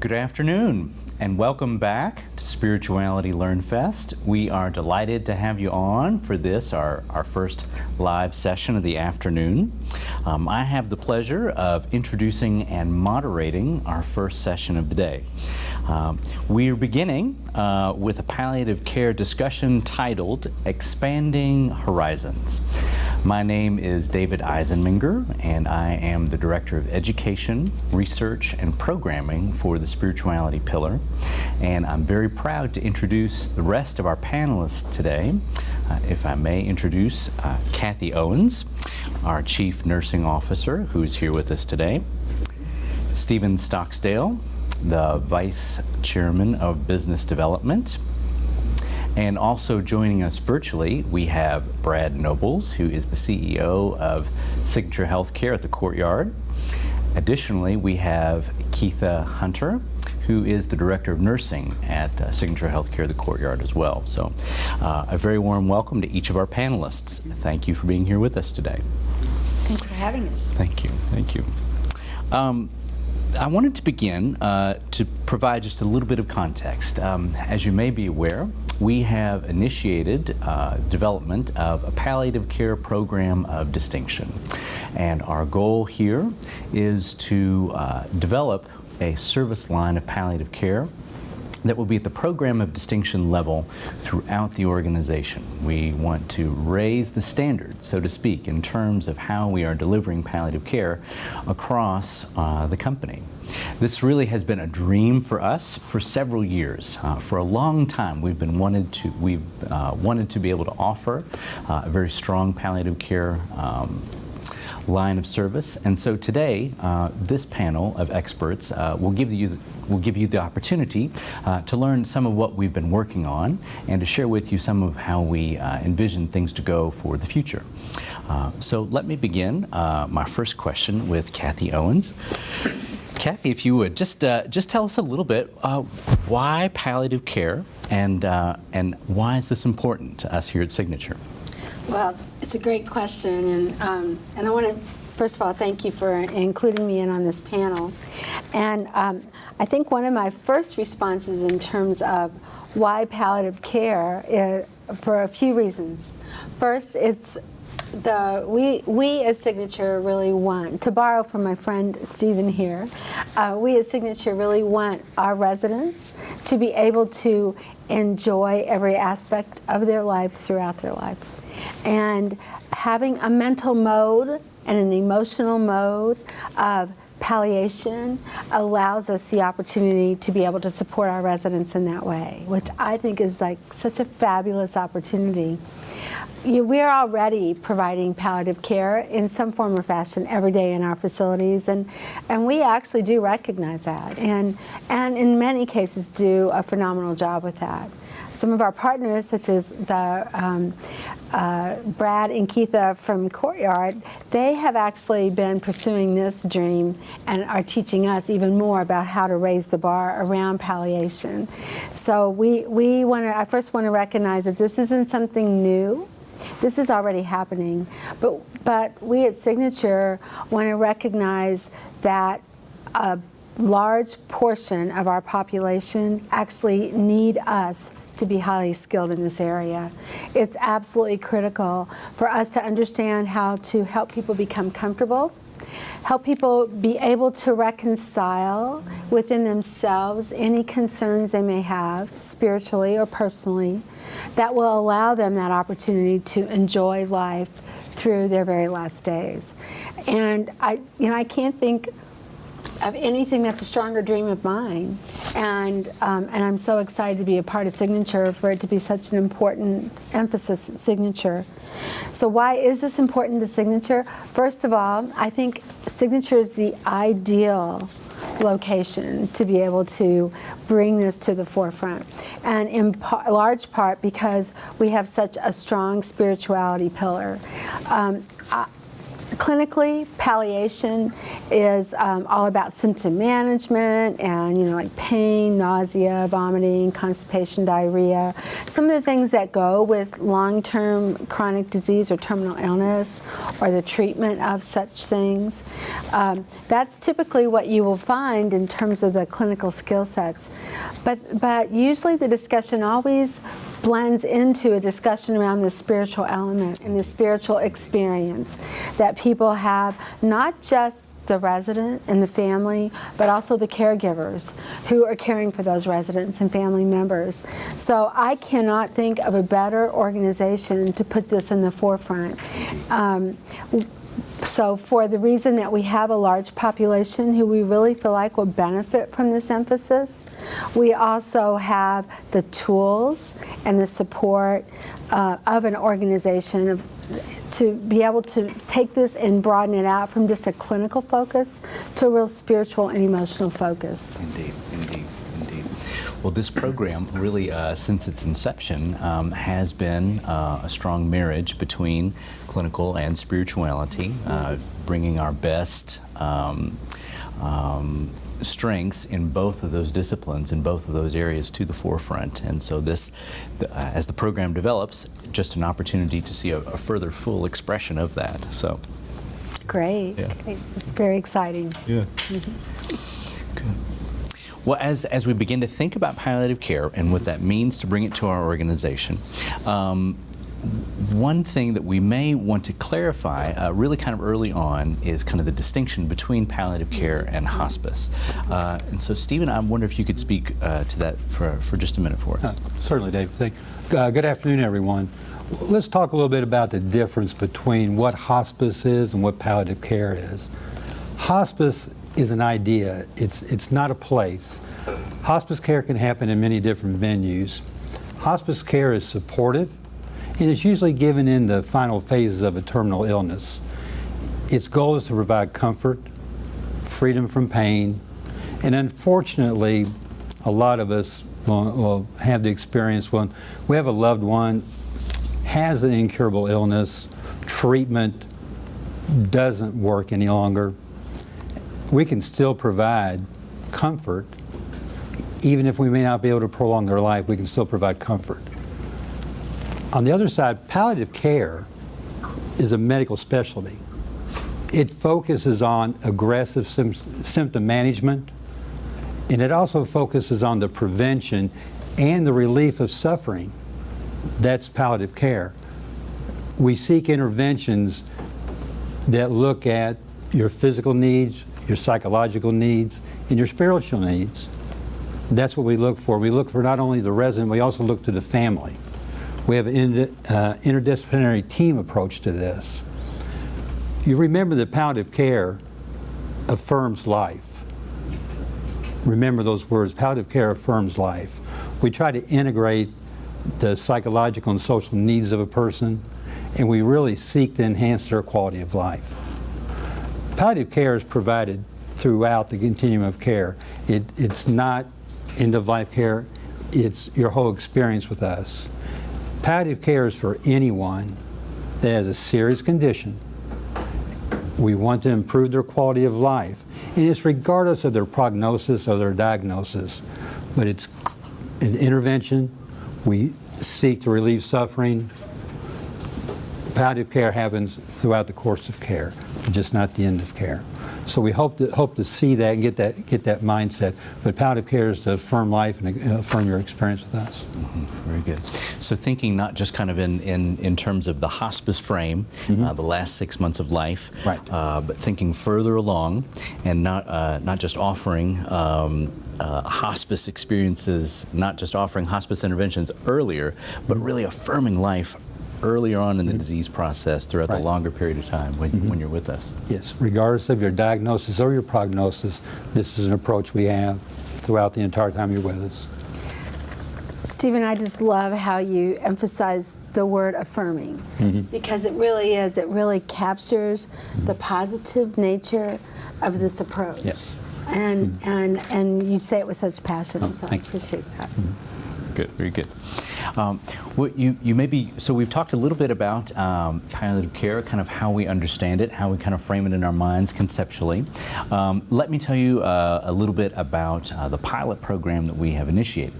Good afternoon, and welcome back to Spirituality LearnFest. We are delighted to have you on for this, our first live session of the afternoon. I have the pleasure of introducing and moderating our first session of the day. We are beginning with a palliative care discussion titled Expanding Horizons. My name is David Eisenmenger, and I am the Director of Education, Research, and Programming for the Spirituality Pillar. And I'm very proud to introduce the rest of our panelists today. If I may introduce Kathy Owens, our Chief Nursing Officer, who is here with us today. Stephen Stocksdale, the Vice Chairman of Business Development. And also joining us virtually, we have Brad Nobles, who is the CEO of Signature Healthcare at the Courtyard. Additionally, we have Ketha Hunter, who is the Director of Nursing at Signature Healthcare at the Courtyard as well. So a very warm welcome to each of our panelists. Thank you for being here with us today. Thank you for having us. Thank you. Thank you. I wanted to begin to provide just a little bit of context. As you may be aware, we have initiated development of a palliative care program of distinction. And our goal here is to develop a service line of palliative care that will be at the program of distinction level throughout the organization. We want to raise the standard, so to speak, in terms of how we are delivering palliative care across the company. This really has been a dream for us for several years. For a long time, we've wanted to be able to offer a very strong palliative care line of service. And so today, this panel of experts will give you the opportunity to learn some of what we've been working on and to share with you some of how we envision things to go for the future. So let me begin my first question with Kathy Owens. Kathy, if you would, just tell us a little bit why palliative care and why is this important to us here at Signature? Well, it's a great question, and I want to, first of all, thank you for including me in on this panel. And I think one of my first responses in terms of why palliative care is for a few reasons. First, it's we at Signature really want, to borrow from my friend Stephen here, we at Signature really want our residents to be able to enjoy every aspect of their life throughout their life. And having a mental mode and an emotional mode of palliation allows us the opportunity to be able to support our residents in that way, which I think is like such a fabulous opportunity. We're already providing palliative care in some form or fashion every day in our facilities, and we actually do recognize that, and in many cases do a phenomenal job with that. Some of our partners, such as the Brad and Ketha from Courtyard, they have actually been pursuing this dream and are teaching us even more about how to raise the bar around palliation. So I first want to recognize that this isn't something new. This is already happening, but we at Signature want to recognize that a large portion of our population actually need us to be highly skilled in this area. It's absolutely critical for us to understand how to help people become comfortable, help people be able to reconcile within themselves any concerns they may have, spiritually or personally, that will allow them that opportunity to enjoy life through their very last days. And I can't think of anything that's a stronger dream of mine, and I'm so excited to be a part of Signature, for it to be such an important emphasis at Signature. So why is this important to Signature? First of all, I think Signature is the ideal location to be able to bring this to the forefront, and in large part because we have such a strong spirituality pillar. Clinically, palliation is all about symptom management and, like pain, nausea, vomiting, constipation, diarrhea, some of the things that go with long-term chronic disease or terminal illness, or the treatment of such things. That's typically what you will find in terms of the clinical skill sets. But usually the discussion always blends into a discussion around the spiritual element and the spiritual experience that people have, not just the resident and the family, but also the caregivers who are caring for those residents and family members. So I cannot think of a better organization to put this in the forefront. So for the reason that we have a large population who we really feel like will benefit from this emphasis, we also have the tools and the support of an organization to be able to take this and broaden it out from just a clinical focus to a real spiritual and emotional focus. Indeed, indeed, indeed. Well, this program really, since its inception, has been a strong marriage between clinical and spirituality, bringing our best strengths in both of those disciplines, in both of those areas, to the forefront. And so this, as the program develops, just an opportunity to see a further full expression of that. So, great. Yeah. Great. Very exciting. Yeah. Good. Well, as we begin to think about palliative care and what that means to bring it to our organization, one thing that we may want to clarify really kind of early on is kind of the distinction between palliative care and hospice. And so, Stephen, I wonder if you could speak to that for just a minute for us. Certainly, Dave. Good afternoon, everyone. Let's talk a little bit about the difference between what hospice is and what palliative care is. Hospice is an idea. It's not a place. Hospice care can happen in many different venues. Hospice care is supportive, and it's usually given in the final phases of a terminal illness. Its goal is to provide comfort, freedom from pain, and unfortunately, a lot of us will have the experience when we have a loved one has an incurable illness, treatment doesn't work any longer. We can still provide comfort. Even if we may not be able to prolong their life, we can still provide comfort. On the other side, palliative care is a medical specialty. It focuses on aggressive symptom management, and it also focuses on the prevention and the relief of suffering. That's palliative care. We seek interventions that look at your physical needs, your psychological needs, and your spiritual needs. That's what we look for. We look for not only the resident, we also look to the family. We have an interdisciplinary team approach to this. You remember that palliative care affirms life. Remember those words, palliative care affirms life. We try to integrate the psychological and social needs of a person, and we really seek to enhance their quality of life. Palliative care is provided throughout the continuum of care. It's not end-of-life care, it's your whole experience with us. Palliative care is for anyone that has a serious condition. We want to improve their quality of life, and it's regardless of their prognosis or their diagnosis. But it's an intervention. We seek to relieve suffering. Palliative care happens throughout the course of care, just not the end of care. So we hope to see that and get that mindset. But palliative care is to affirm life and affirm your experience with us. Mm-hmm. Very good. So thinking not just kind of in terms of the hospice frame, the last 6 months of life, right. But thinking further along and not just offering hospice experiences, not just offering hospice interventions earlier, but really affirming life earlier on in the disease process throughout the longer period of time when you're with us. Yes, regardless of your diagnosis or your prognosis, this is an approach we have throughout the entire time you're with us. Stephen, I just love how you emphasize the word affirming, because it really is, it really captures the positive nature of this approach. Yes. And you say it with such passion, so I thank you. appreciate that. Good, very good. What you maybe, so we've talked a little bit about palliative care, kind of how we understand it, how we kind of frame it in our minds conceptually. Let me tell you a little bit about the pilot program that we have initiated.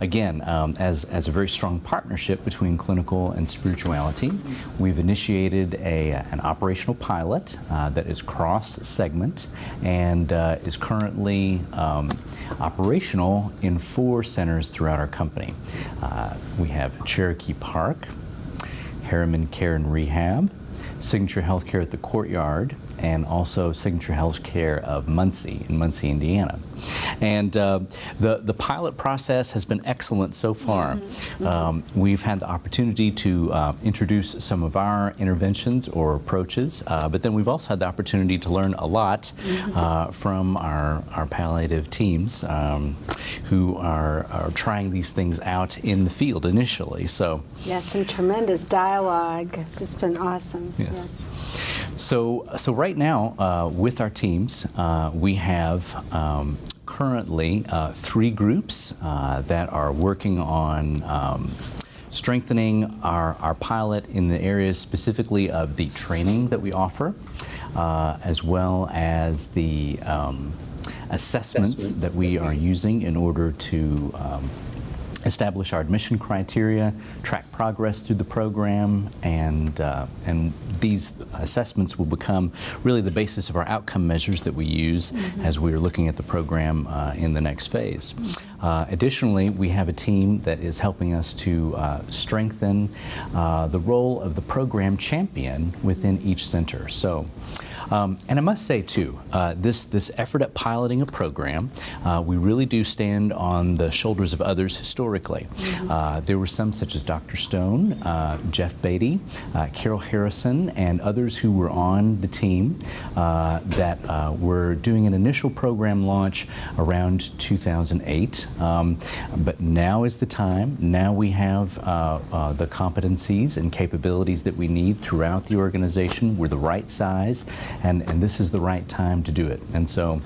Again, as a very strong partnership between clinical and spirituality, we've initiated an operational pilot that is cross-segment and is currently operational in 4 centers throughout our company. We have Cherokee Park, Harriman Care and Rehab, Signature Healthcare at the Courtyard, and also Signature Healthcare of Muncie in Muncie, Indiana. And the pilot process has been excellent so far. We've had the opportunity to introduce some of our interventions or approaches, but then we've also had the opportunity to learn a lot from our palliative teams who are trying these things out in the field initially. So Yes, some tremendous dialogue. It's just been awesome. Yes. So right now, with our teams, we have currently 3 groups that are working on strengthening our pilot in the areas specifically of the training that we offer, as well as the assessments that we are using in order to establish our admission criteria, track progress through the program, and these assessments will become really the basis of our outcome measures that we use as we are looking at the program in the next phase. Additionally, we have a team that is helping us to strengthen the role of the program champion within each center. So. And I must say, too, this effort at piloting a program, we really do stand on the shoulders of others historically. There were some such as Dr. Stone, Jeff Beatty, Carol Harrison, and others who were on the team that were doing an initial program launch around 2008. But now is the time. Now we have the competencies and capabilities that we need throughout the organization. We're the right size. And this is the right time to do it. And so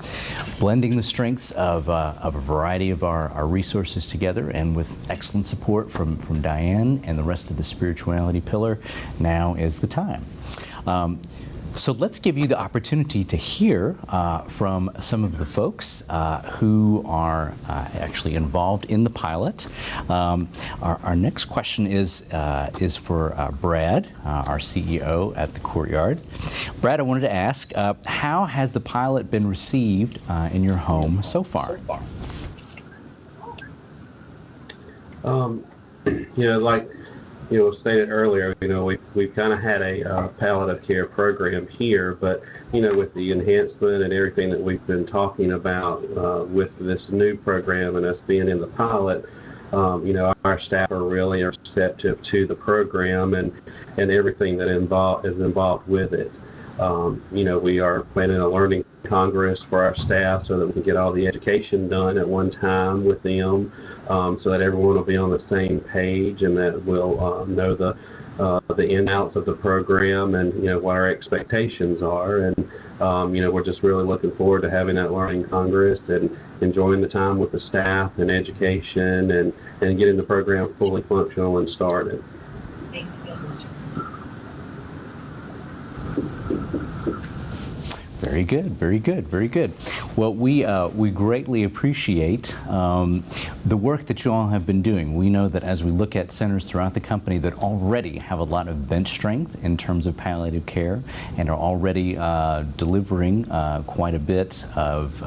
blending the strengths of a variety of our resources together, and with excellent support from Dianne and the rest of the spirituality pillar, now is the time. So let's give you the opportunity to hear from some of the folks who are actually involved in the pilot. Our next question is for Brad, our CEO at the Courtyard. Brad, I wanted to ask, how has the pilot been received in your home so far? Stated earlier, we've kind of had a palliative care program here, but, with the enhancement and everything that we've been talking about with this new program and us being in the pilot, our staff are really receptive to the program and everything that is involved with it. We are planning a learning congress for our staff so that we can get all the education done at one time with them, so that everyone will be on the same page and that we'll know the in and outs of the program and what our expectations are. And we're just really looking forward to having that learning congress and enjoying the time with the staff and education and getting the program fully functional and started. Very good, very good, very good. Well, we greatly appreciate the work that you all have been doing. We know that as we look at centers throughout the company that already have a lot of bench strength in terms of palliative care and are already delivering quite a bit of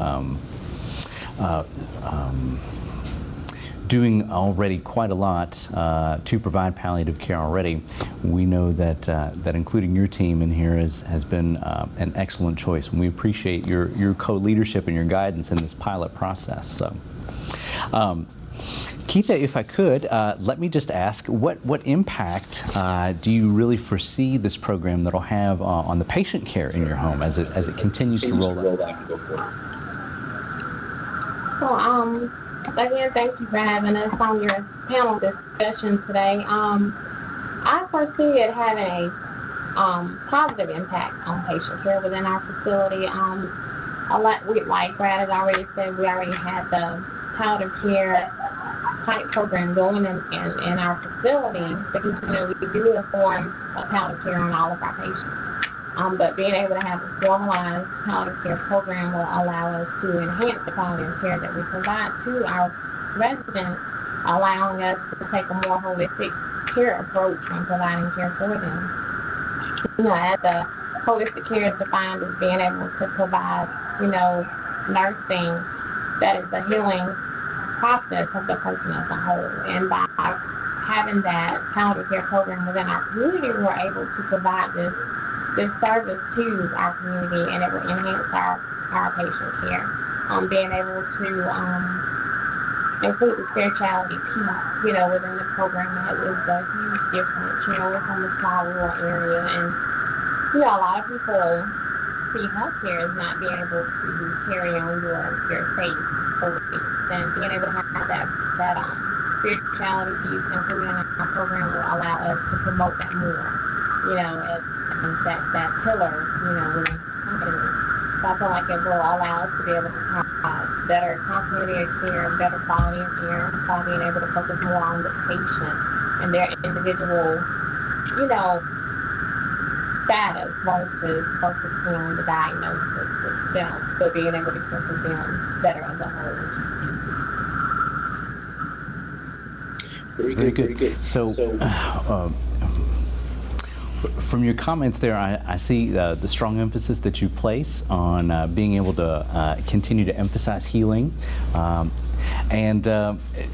doing already quite a lot to provide palliative care already. We know that that including your team in here has been an excellent choice, and we appreciate your co-leadership and your guidance in this pilot process. So, Ketha, if I could, let me just ask, what impact do you really foresee this program that'll have on the patient care in your home as it continues to roll out? Well, again, thank you for having us on your panel discussion today. I foresee it having a positive impact on patient care within our facility. Like Brad had already said, we already had the palliative care type program going in our facility, because we do inform palliative care on all of our patients. But being able to have a formalized palliative care program will allow us to enhance the quality of care that we provide to our residents, allowing us to take a more holistic care approach when providing care for them. As the holistic care is defined as being able to provide, nursing that is a healing process of the person as a whole. And by having that palliative care program within our community, we're able to provide this service to our community, and it will enhance our patient care. Being able to include the spirituality piece, within the program is a huge difference. We're from a small rural area, and a lot of people see healthcare as not being able to carry on your faith beliefs, and being able to have that spirituality piece included in our program will allow us to promote that more. That pillar, within the company. So I feel like it will allow us to be able to provide better continuity of care, better quality of care, by being able to focus more on the patient and their individual, status versus focusing on the diagnosis itself, but being able to care for them better as a whole. Very good. So from your comments there, I see the strong emphasis that you place on being able to continue to emphasize healing. And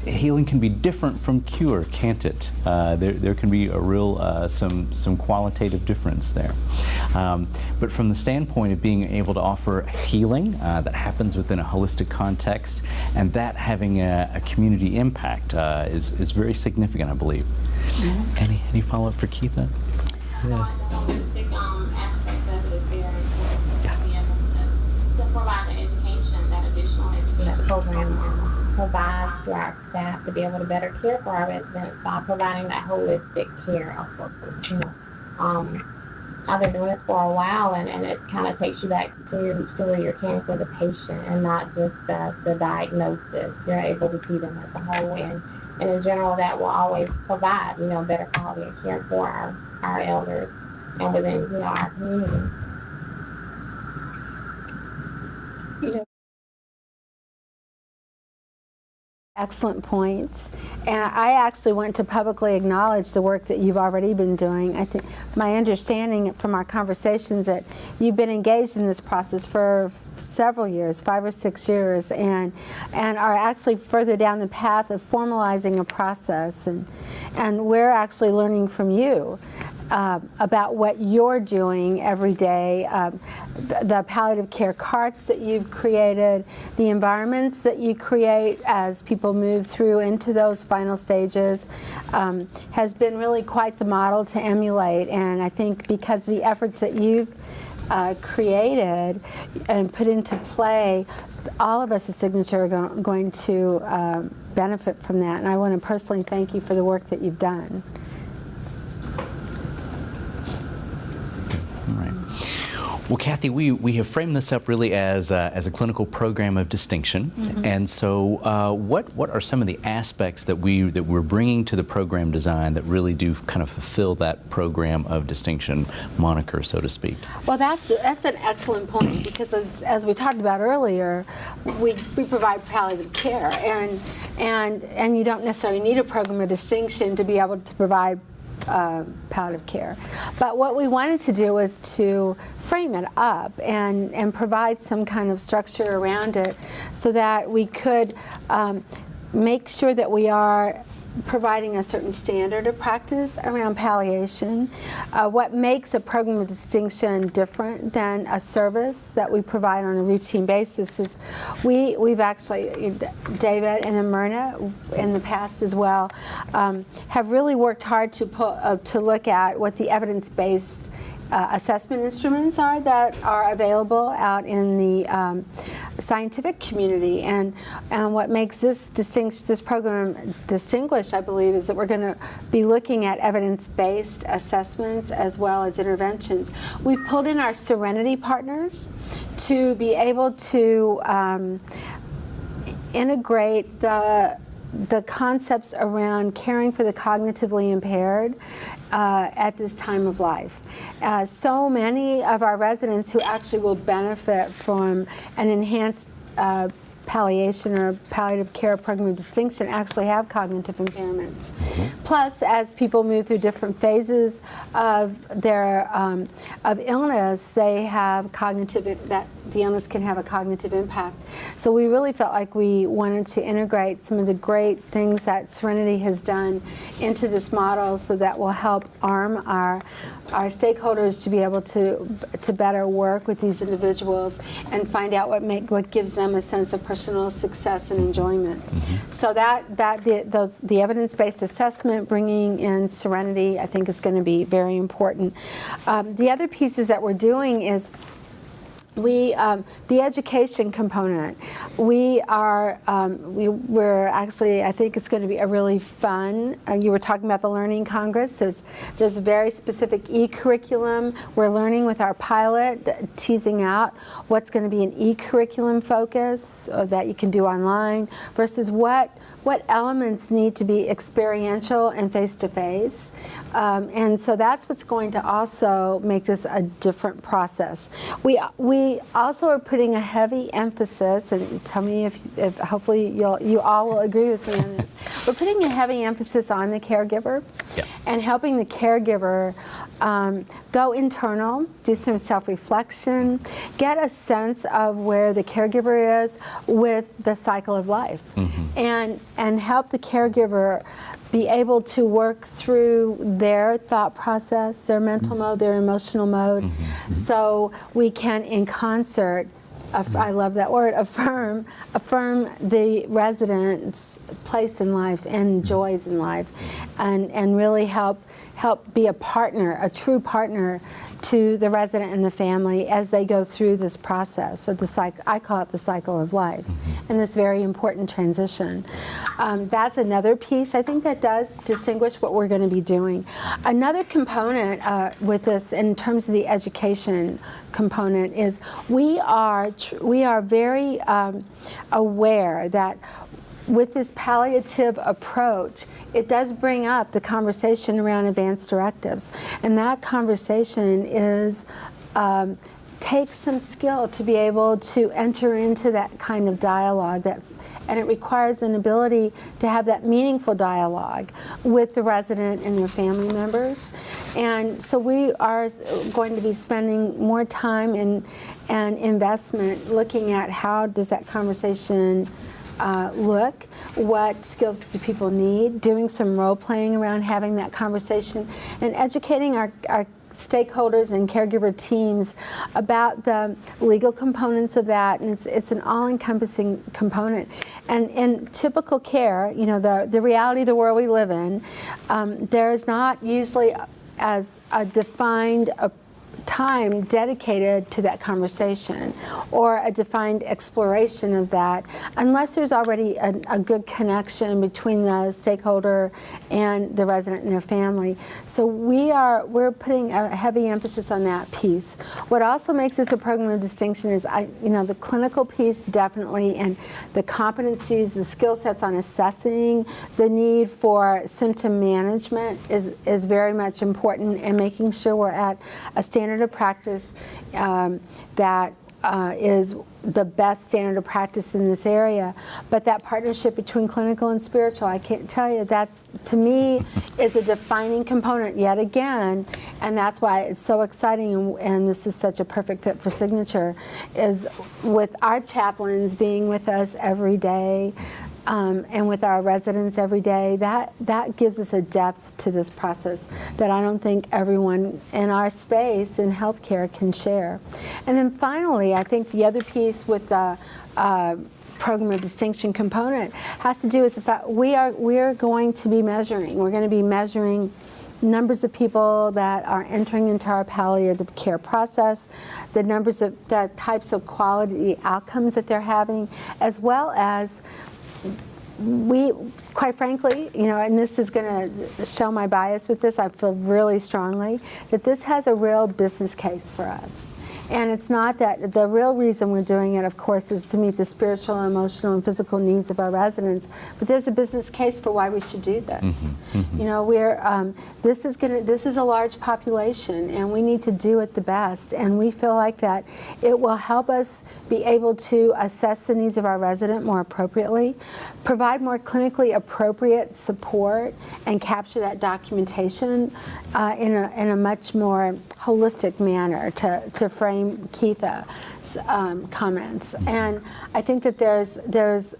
healing can be different from cure, can't it? There can be a real, some qualitative difference there. But from the standpoint of being able to offer healing that happens within a holistic context, and that having a community impact is very significant, I believe. Mm-hmm. Any follow-up for Ketha? The holistic aspect of it is very important. Yeah. Be able to provide the education, that additional education program provides to our staff to be able to better care for our residents by providing that holistic care approach. I've been doing this for a while, and it kind of takes you back to where you're caring for the patient and not just the diagnosis. You're able to see them as a whole, and in general, that will always provide, better quality of care for our elders and within, our community. Excellent points. And I actually want to publicly acknowledge the work that you've already been doing. I think my understanding from our conversations that you've been engaged in this process for several years, 5 or 6 years, and are actually further down the path of formalizing a process. And we're actually learning from you about what you're doing every day, the palliative care carts that you've created, the environments that you create as people move through into those final stages, has been really quite the model to emulate. And I think because the efforts that you've created and put into play, all of us at Signature are going to benefit from that. And I want to personally thank you for the work that you've done. Well, Kathy, we have framed this up really as a clinical program of distinction, mm-hmm. and so what are some of the aspects that we're bringing to the program design that really do kind of fulfill that program of distinction moniker, so to speak? Well, that's an excellent point, because as we talked about earlier, we provide palliative care, and you don't necessarily need a program of distinction to be able to provide palliative care. But what we wanted to do was to frame it up and provide some kind of structure around it so that we could make sure that we are providing a certain standard of practice around palliation. What makes a program of distinction different than a service that we provide on a routine basis is we've actually, David and then Myrna in the past as well, have really worked hard to look at what the evidence-based assessment instruments are that are available out in the scientific community, and what makes this program distinguished, I believe, is that we're going to be looking at evidence-based assessments as well as interventions. We pulled in our Serenity partners to be able to integrate the concepts around caring for the cognitively impaired at this time of life. So many of our residents who actually will benefit from an enhanced palliation or palliative care program of distinction actually have cognitive impairments. Plus, as people move through different phases of their of illness, they have the illness can have a cognitive impact. So we really felt like we wanted to integrate some of the great things that Serenity has done into this model, so that will help arm our stakeholders to be able to better work with these individuals and find out what gives them a sense of personal success and enjoyment. So the evidence-based assessment, bringing in Serenity, I think is going to be very important. The other pieces that we're doing is the education component. We're actually, I think it's going to be a really fun, you were talking about the Learning Congress, there's a very specific e-curriculum. We're learning with our pilot, teasing out what's going to be an e-curriculum focus that you can do online versus what elements need to be experiential and face-to-face. And so that's what's going to also make this a different process. We also are putting a heavy emphasis, and tell me if hopefully you all will agree with me on this. We're putting a heavy emphasis on the caregiver and helping the caregiver go internal, do some self-reflection, get a sense of where the caregiver is with the cycle of life, and help the caregiver be able to work through their thought process, their mental mode, their emotional mode, so we can, in concert, I love that word, affirm the resident's place in life and joys in life, and really help be a partner, a true partner to the resident and the family as they go through this process of the cycle. I call it the cycle of life, and this very important transition. That's another piece I think that does distinguish what we're going to be doing. Another component with this, in terms of the education component, is we are very aware that with this palliative approach, it does bring up the conversation around advance directives. And that conversation takes some skill to be able to enter into that kind of dialogue. And it requires an ability to have that meaningful dialogue with the resident and their family members. And so we are going to be spending more time and investment looking at how does that conversation look, what skills do people need, doing some role playing around having that conversation, and educating our stakeholders and caregiver teams about the legal components of that. And it's an all-encompassing component. And in typical care, the reality of the world we live in, there is not usually as a defined time dedicated to that conversation or a defined exploration of that unless there's already a good connection between the stakeholder and the resident and their family. So we're putting a heavy emphasis on that piece. What also makes this a program of distinction is the clinical piece definitely, and the competencies, the skill sets on assessing the need for symptom management is very much important, and making sure we're at a standard of practice that is the best standard of practice in this area. But that partnership between clinical and spiritual, I can't tell you, that's, to me, is a defining component yet again, and that's why it's so exciting, and this is such a perfect fit for Signature, is with our chaplains being with us every day, and with our residents every day, that gives us a depth to this process that I don't think everyone in our space in healthcare can share. And then finally, I think the other piece with the program of distinction component has to do with the fact we're going to be measuring. We're going to be measuring numbers of people that are entering into our palliative care process, the types of quality outcomes that they're having, as well as we, quite frankly, and this is going to show my bias with this, I feel really strongly that this has a real business case for us. And it's not that, the real reason we're doing it, of course, is to meet the spiritual, emotional, and physical needs of our residents. But there's a business case for why we should do this. You know, this is a large population, and we need to do it the best. And we feel like that it will help us be able to assess the needs of our resident more appropriately, provide more clinically appropriate support, and capture that documentation in a much more holistic manner to frame Ketha's comments. And I think that there's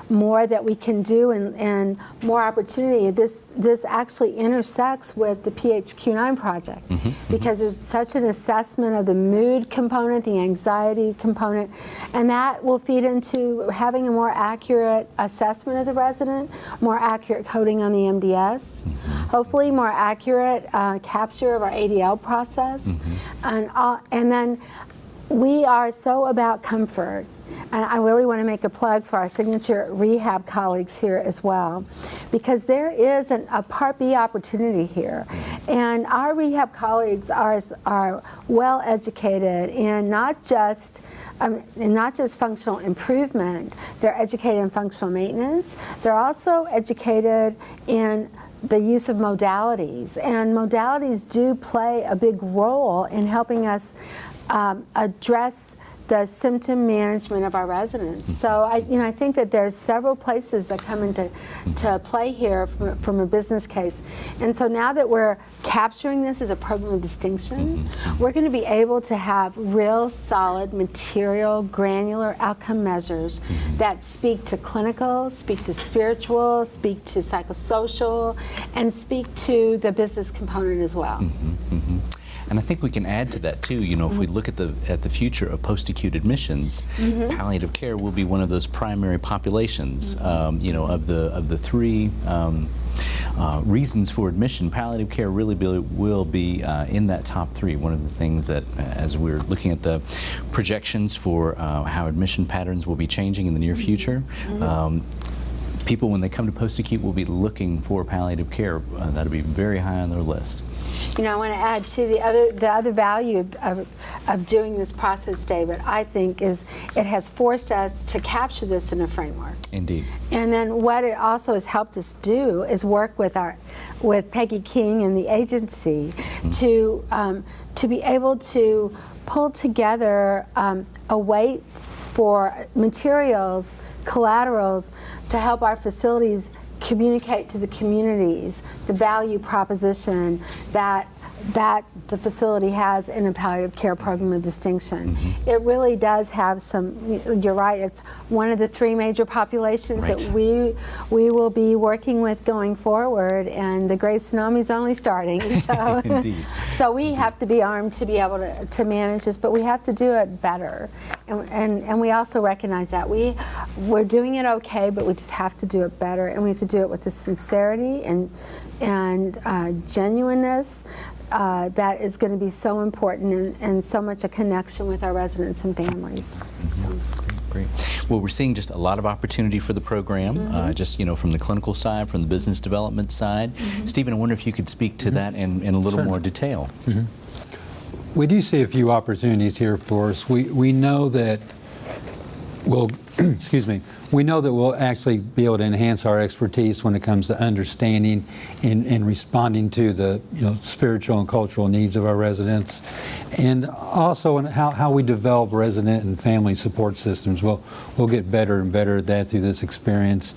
more that we can do and more opportunity. This actually intersects with the PHQ-9 project because there's such an assessment of the mood component, the anxiety component, and that will feed into having a more accurate assessment of the resident, more accurate coding on the MDS, hopefully more accurate capture of our ADL process, and then we are so about comfort. And I really want to make a plug for our signature rehab colleagues here as well, because there is a Part B opportunity here. And our rehab colleagues are well educated in not just functional improvement, they're educated in functional maintenance. They're also educated in the use of modalities. And modalities do play a big role in helping us address the symptom management of our residents. So I think that there's several places that come into play here from a business case. And so now that we're capturing this as a program of distinction, we're going to be able to have real solid material, granular outcome measures that speak to clinical, speak to spiritual, speak to psychosocial, and speak to the business component as well. And I think we can add to that too. You know, if we look at the future of post-acute admissions, palliative care will be one of those primary populations. You know, of the three reasons for admission, palliative care really will be in that top three. One of the things that, as we're looking at the projections for how admission patterns will be changing in the near future, people, when they come to post-acute, will be looking for palliative care. That'll be very high on their list. You know, I want to add to the other value of doing this process, David, I think, is it has forced us to capture this in a framework. Indeed. And then what it also has helped us do is work with Peggy King and the agency to be able to pull together a way for materials, collaterals, to help our facilities communicate to the communities the value proposition that the facility has in a palliative care program of distinction. It really does have some, you're right, it's one of the three major populations that we will be working with going forward, and the great tsunami's only starting. So, so we have to be armed to be able to manage this, but we have to do it better. And we also recognize that we're doing it okay, but we just have to do it better, and we have to do it with the sincerity and genuineness that is going to be so important and so much a connection with our residents and families. Great. Well, we're seeing just a lot of opportunity for the program, just, you know, from the clinical side, from the business development side. Stephen, I wonder if you could speak to that in a little more detail. We do see a few opportunities here for us. We know that we'll, excuse me, we know that we'll actually be able to enhance our expertise when it comes to understanding and responding to the spiritual and cultural needs of our residents, and also in how we develop resident and family support systems. We'll get better and better at that through this experience,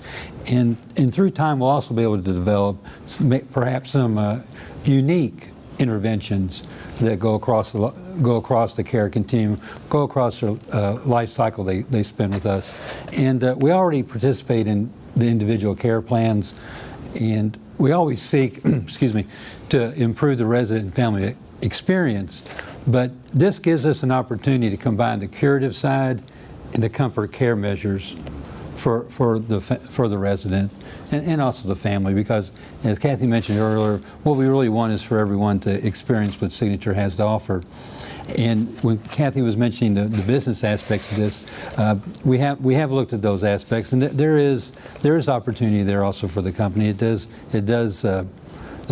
and through time we'll also be able to develop perhaps some unique interventions that go across the care continuum, go across the life cycle they spend with us. And we already participate in the individual care plans, and we always seek, excuse me, to improve the resident and family experience. But this gives us an opportunity to combine the curative side and the comfort care measures for the resident and also the family, because as Kathy mentioned earlier, what we really want is for everyone to experience what Signature has to offer. And when Kathy was mentioning the business aspects of this, we have looked at those aspects, and there is opportunity there also for the company. The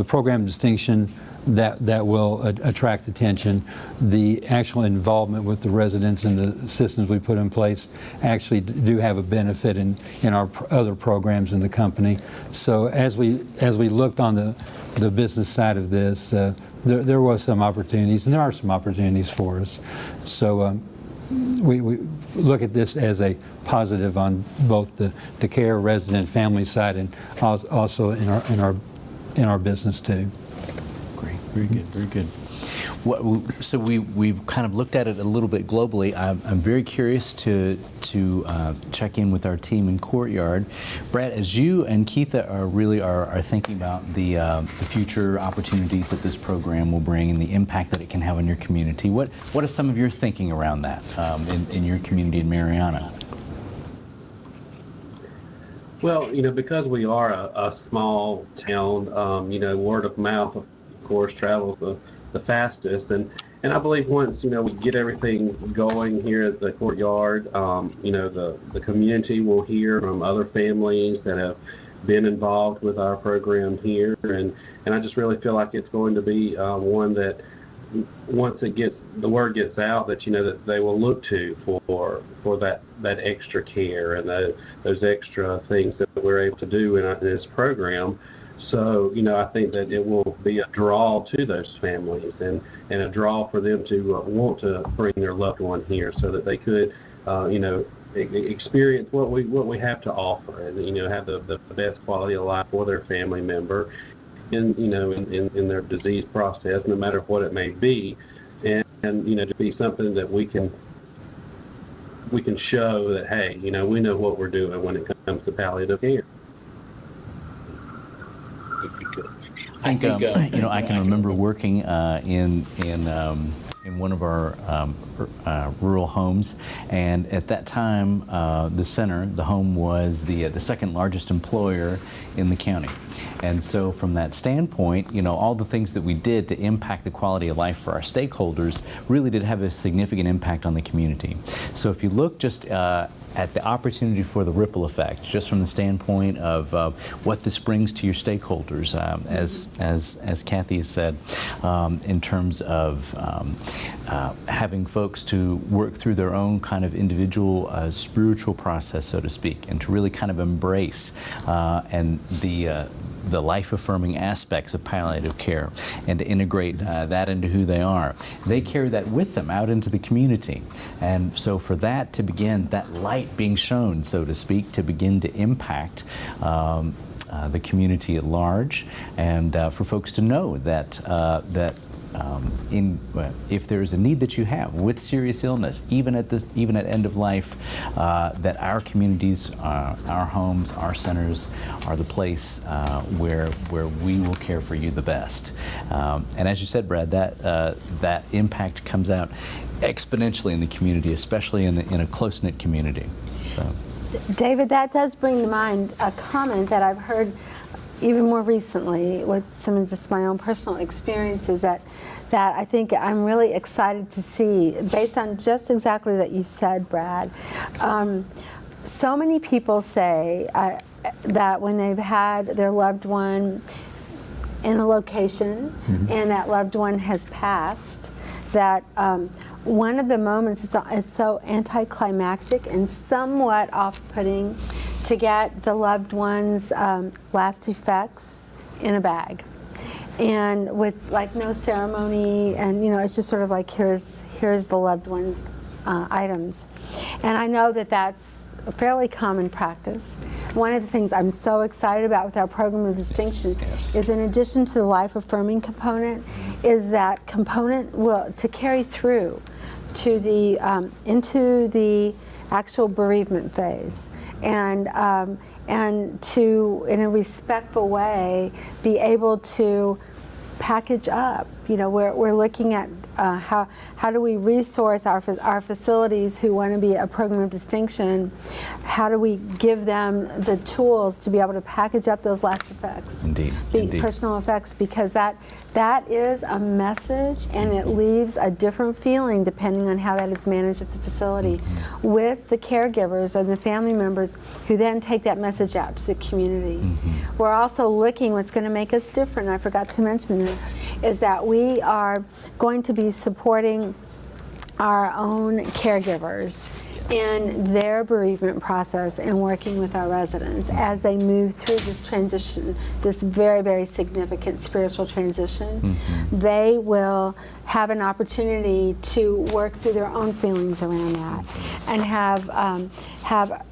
program distinction that will attract attention. The actual involvement with the residents and the systems we put in place actually do have a benefit in our other programs in the company. So as we looked on the business side of this, there was some opportunities, and there are some opportunities for us. So we look at this as a positive on both the care, resident, family side, and also in our business too. Great, very good, very good. So we've kind of looked at it a little bit globally. I'm very curious to check in with our team in Courtyard. Brad, as you and Ketha are thinking about the future opportunities that this program will bring and the impact that it can have on your community, what is some of your thinking around that in your community in Mariana? Well, because we are a small town, word of mouth, of course, travels the fastest, and I believe once we get everything going here at the Courtyard, the community will hear from other families that have been involved with our program here, and I just really feel like it's going to be one that once the word gets out that that they will look to for that extra care and those extra things that we're able to do in this program. So, I think that it will be a draw to those families and a draw for them to want to bring their loved one here so that they could, experience what we have to offer and, have the best quality of life for their family member in their disease process, no matter what it may be. And to be something that we can show that, hey, we know what we're doing when it comes to palliative care. I think I can remember working in one of our rural homes, and at that time, the home was the second largest employer in the county. And so from that standpoint, all the things that we did to impact the quality of life for our stakeholders really did have a significant impact on the community. So if you look just at the opportunity for the ripple effect, just from the standpoint of what this brings to your stakeholders, as Kathy has said, in terms of having folks to work through their own kind of individual spiritual process, so to speak, and to really kind of embrace and the life-affirming aspects of palliative care and to integrate that into who they are. They carry that with them out into the community. And so for that to begin, that light being shown, so to speak, to begin to impact the community at large, and for folks to know that if there is a need that you have with serious illness, even at end of life, that our communities, our homes, our centers are the place where we will care for you the best. And as you said, Brad, that impact comes out exponentially in the community, especially in a close-knit community. So. David, that does bring to mind a comment that I've heard even more recently with some of just my own personal experiences that I think I'm really excited to see, based on just exactly that you said, Brad. So many people say that when they've had their loved one in a location and that loved one has passed, that one of the moments is so anticlimactic and somewhat off-putting to get the loved one's last effects in a bag, and with like no ceremony, and it's just sort of like here's the loved one's items. And I know that that's a fairly common practice. One of the things I'm so excited about with our program of distinction is, in addition to the life-affirming component, is that component to carry through to the into the actual bereavement phase, and to, in a respectful way, be able to package up. We're looking at how do we resource our facilities who want to be a program of distinction? How do we give them the tools to be able to package up those last effects? Indeed. Personal effects, because that is a message, and it leaves a different feeling depending on how that is managed at the facility with the caregivers and the family members who then take that message out to the community. We're also looking, what's going to make us different, I forgot to mention this, is that we are going to be supporting our own caregivers in their bereavement process and working with our residents as they move through this transition, this very, very significant spiritual transition. They will have an opportunity to work through their own feelings around that and have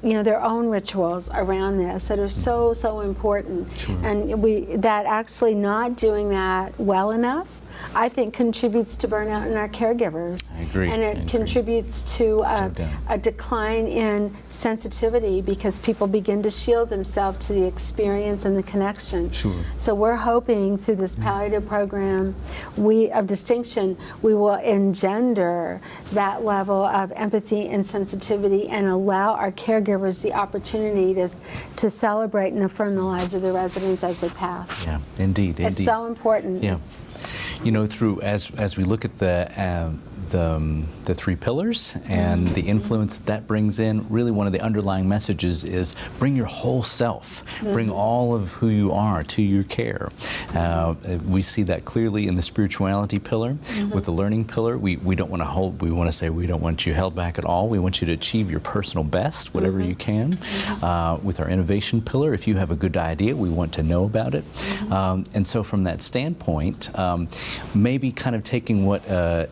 their own rituals around this that are so important. And that actually not doing that well enough, I think, contributes to burnout in our caregivers. I agree. And it contributes to a decline in sensitivity because people begin to shield themselves to the experience and the connection. So we're hoping through this palliative program of distinction, we will engender that level of empathy and sensitivity and allow our caregivers the opportunity to celebrate and affirm the lives of the residents as they pass. Yeah, indeed. It's so important. Yeah. You know, through as we look at the three pillars and the influence that brings in, really one of the underlying messages is bring your whole self, bring all of who you are to your care. We see that clearly in the spirituality pillar. With the learning pillar, we don't want to hold, we want to say we don't want you held back at all. We want you to achieve your personal best, whatever you can. With our innovation pillar, if you have a good idea, we want to know about it. And so from that standpoint, maybe kind of taking what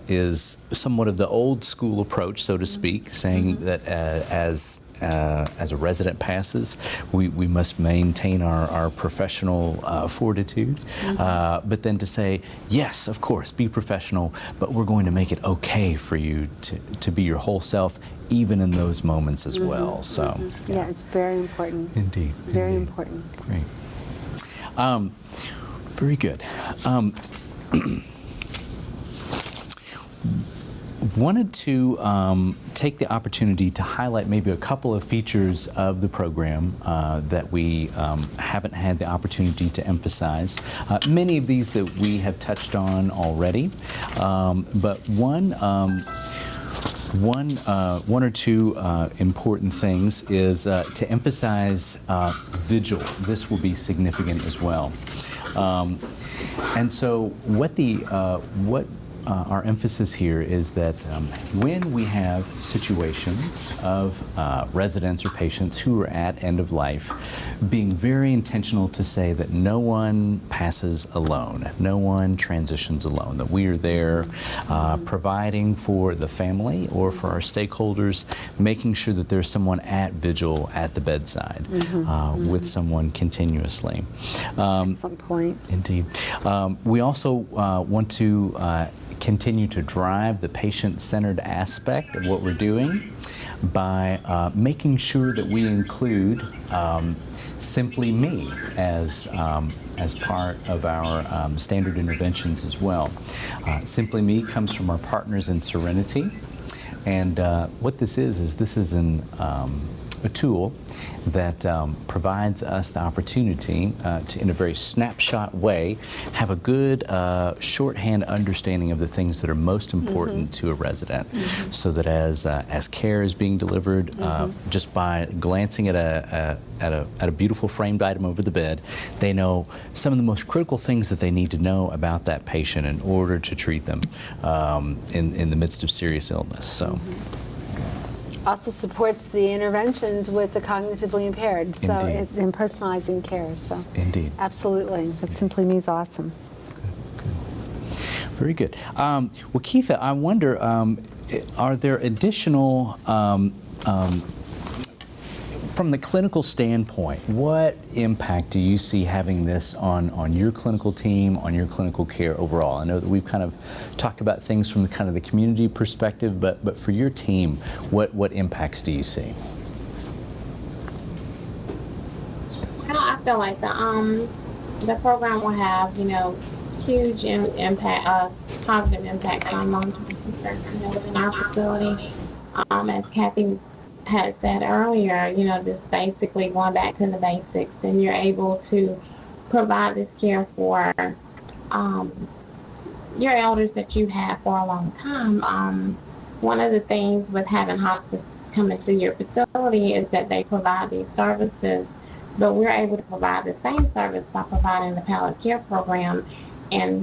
is somewhat of the old school approach, so to speak, saying that as a resident passes, we must maintain our professional fortitude, but then to say, yes, of course, be professional, but we're going to make it okay for you to be your whole self, even in those moments as well. So yeah, it's very important. Indeed. Very important. Great. Very good. Wanted to take the opportunity to highlight maybe a couple of features of the program that we haven't had the opportunity to emphasize. Many of these that we have touched on already, but one or two important things is to emphasize vigil. This will be significant as well. And so what our emphasis here is that when we have situations of residents or patients who are at end of life, being very intentional to say that no one passes alone, no one transitions alone, that we are there providing for the family or for our stakeholders, making sure that there's someone at vigil at the bedside with someone continuously. Excellent point. Indeed. We also want to continue to drive the patient-centered aspect of what we're doing by making sure that we include Simply Me as part of our standard interventions as well. Simply Me comes from our partners in Serenity, and what this is a tool that provides us the opportunity to, in a very snapshot way, have a good shorthand understanding of the things that are most important to a resident, so that as care is being delivered, just by glancing at a beautiful framed item over the bed, they know some of the most critical things that they need to know about that patient in order to treat them in the midst of serious illness. So. Also supports the interventions with the cognitively impaired, so in personalizing care. So indeed, absolutely, that Simply Me is awesome. Good. Very good. Well, Ketha, I wonder, are there additional from the clinical standpoint, what impact do you see having this on your clinical team, on your clinical care overall? I know that we've kind of talked about things from kind of the community perspective, but for your team, what impacts do you see? I feel like the program will have, huge impact, positive impact on long-term care, within our facility. As Kathy had said earlier, just basically going back to the basics, and you're able to provide this care for your elders that you've had for a long time. One of the things with having hospice come into your facility is that they provide these services, but we're able to provide the same service by providing the palliative care program, and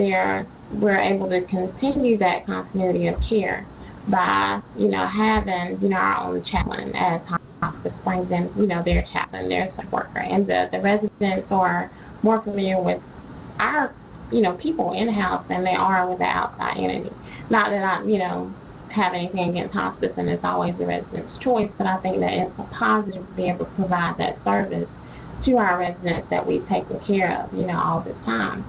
we're able to continue that continuity of care by having our own chaplain, as hospice brings in their chaplain, their support worker, and the residents are more familiar with our people in-house than they are with the outside entity. Not that I have anything against hospice, and it's always the resident's choice, but I think that it's a positive to be able to provide that service to our residents that we've taken care of all this time.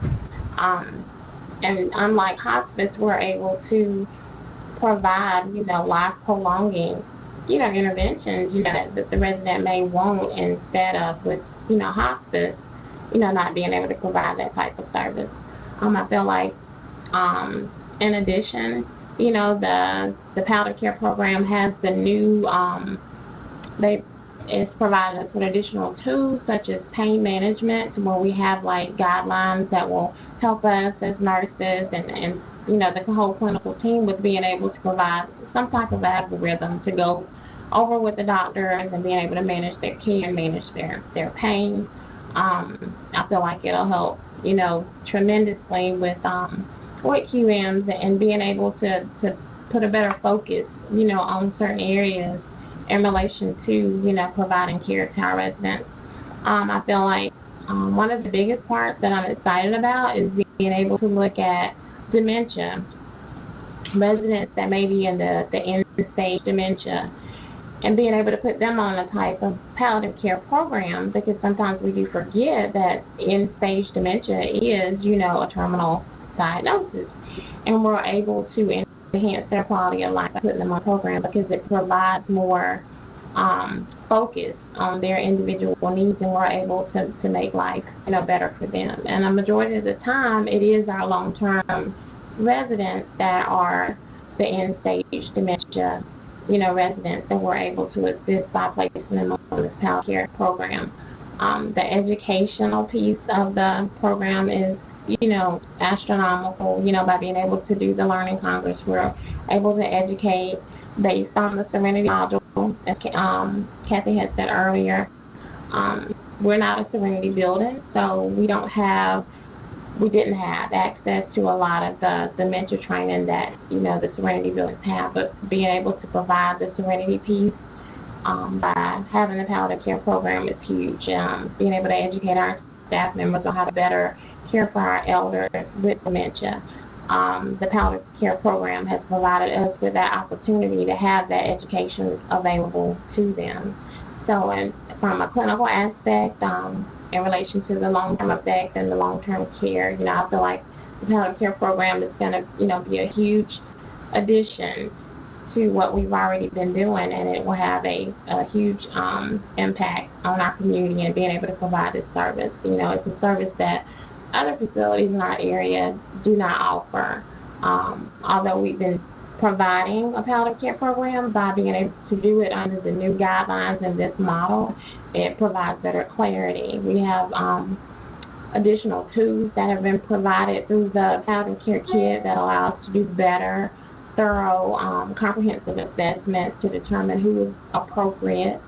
And unlike hospice, we're able to provide life prolonging interventions that the resident may want, instead of with hospice not being able to provide that type of service. I feel like in addition, the palliative care program has the new it's provided us with additional tools such as pain management, where we have like guidelines that will help us as nurses and the whole clinical team with being able to provide some type of algorithm to go over with the doctors and being able to manage their care and manage their pain. I feel like it'll help tremendously with QMs and being able to put a better focus on certain areas in relation to providing care to our residents. I feel like one of the biggest parts that I'm excited about is being able to look at dementia, residents that may be in the end stage dementia, and being able to put them on a type of palliative care program, because sometimes we do forget that end stage dementia is a terminal diagnosis, and we're able to enhance their quality of life by putting them on a program, because it provides more focus on their individual needs, and we're able to make life better for them. And a majority of the time, it is our long-term residents that are the end-stage dementia residents that we're able to assist by placing them on this palliative care program. The educational piece of the program is astronomical. By being able to do the Learning Congress, we're able to educate based on the Serenity module. As Kathy had said earlier, we're not a Serenity building, so we didn't have access to a lot of the dementia training that the Serenity buildings have. But being able to provide the Serenity piece by having the palliative care program is huge. Being able to educate our staff members on how to better care for our elders with dementia. The palliative care program has provided us with that opportunity to have that education available to them. So from a clinical aspect, in relation to the long-term effect and the long-term care, I feel like the palliative care program is going to, be a huge addition to what we've already been doing, and it will have a huge impact on our community and being able to provide this service. It's a service that other facilities in our area do not offer. Although we've been providing a palliative care program, by being able to do it under the new guidelines and this model, it provides better clarity. We have additional tools that have been provided through the palliative care kit that allow us to do better, thorough, comprehensive assessments to determine who is appropriate,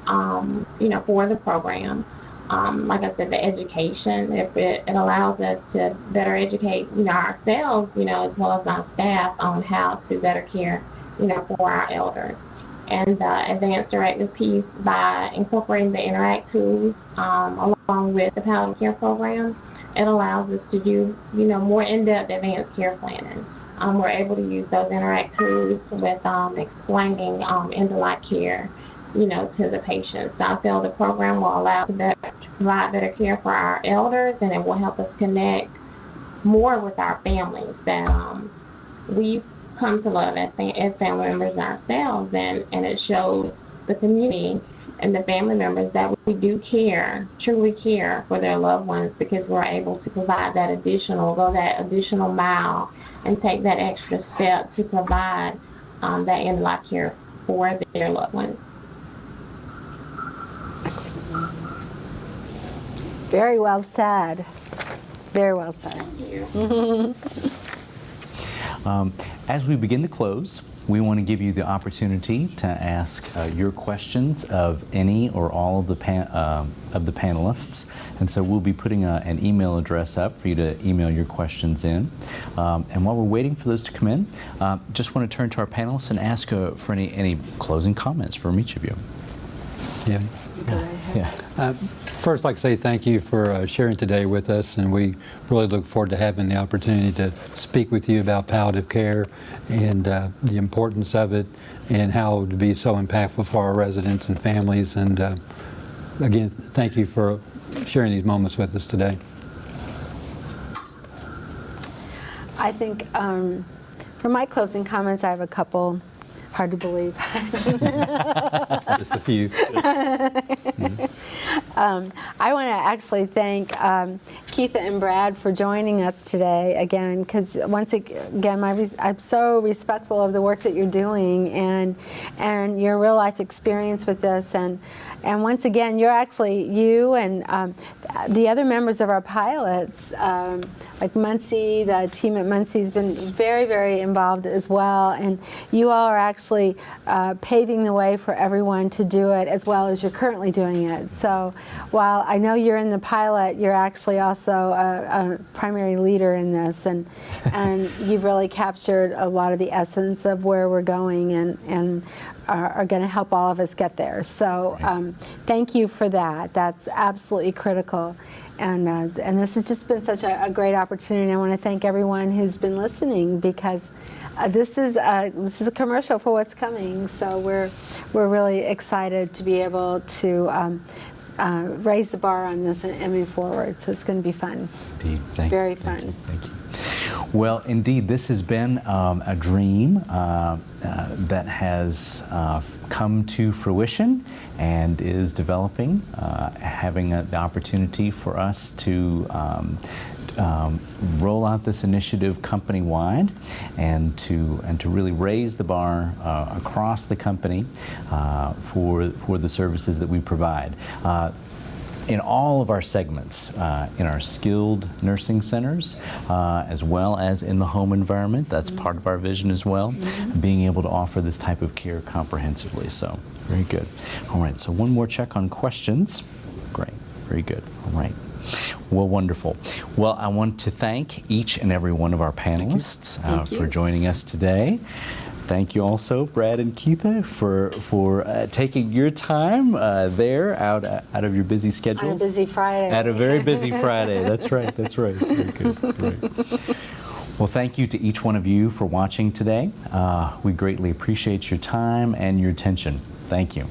for the program. Like I said, the education, it allows us to better educate, ourselves, as well as our staff on how to better care, for our elders. And the advanced directive piece, by incorporating the Interact tools along with the palliative care program, it allows us to do, more in-depth advanced care planning. We're able to use those Interact tools with explaining end-of-life care, to the patients. So I feel the program will allow us to provide better care for our elders, and it will help us connect more with our families that we've come to love as family members ourselves, and it shows the community and the family members that we do care, truly care for their loved ones, because we're able to provide that go that additional mile and take that extra step to provide that end-of-life care for their loved ones. Very well said. Very well said. Thank you. As we begin to close, we want to give you the opportunity to ask your questions of any or all of the panelists. And so we'll be putting an email address up for you to email your questions in. And while we're waiting for those to come in, just want to turn to our panelists and ask for any closing comments from each of you. Yeah. Yeah. First, I'd like to say thank you for sharing today with us, and we really look forward to having the opportunity to speak with you about palliative care and the importance of it and how it would be so impactful for our residents and families. And again, thank you for sharing these moments with us today. I think for my closing comments, I have a couple. Hard to believe. Just a few. I want to actually thank Ketha and Brad for joining us today again, because once again, I'm so respectful of the work that you're doing and your real life experience with this, and once again, you and the other members of our pilots, like Muncie, the team at Muncie has been very, very involved as well, and you all are actually paving the way for everyone to do it as well as you're currently doing it. So while I know you're in the pilot, you're actually also a primary leader in this, and you've really captured a lot of the essence of where we're going and are going to help all of us get there. So thank you for that. That's absolutely critical. And this has just been such a great opportunity. I want to thank everyone who's been listening, because this is a commercial for what's coming. So we're really excited to be able to raise the bar on this and move forward. So it's going to be fun. Indeed. Very fun. Thank you. Well, indeed, this has been a dream that has come to fruition and is developing, having the opportunity for us to roll out this initiative company-wide and to really raise the bar across the company for the services that we provide. In all of our segments, in our skilled nursing centers, as well as in the home environment, that's part of our vision as well, being able to offer this type of care comprehensively. So, very good. All right, so one more check on questions. Great, very good. All right. Well, wonderful. Well, I want to thank each and every one of our panelists for joining us today. Thank you also, Brad and Ketha, for taking your time there out of your busy schedules. On a busy Friday. At a very busy Friday. That's right. That's right. Very good. Great. Well, thank you to each one of you for watching today. We greatly appreciate your time and your attention. Thank you.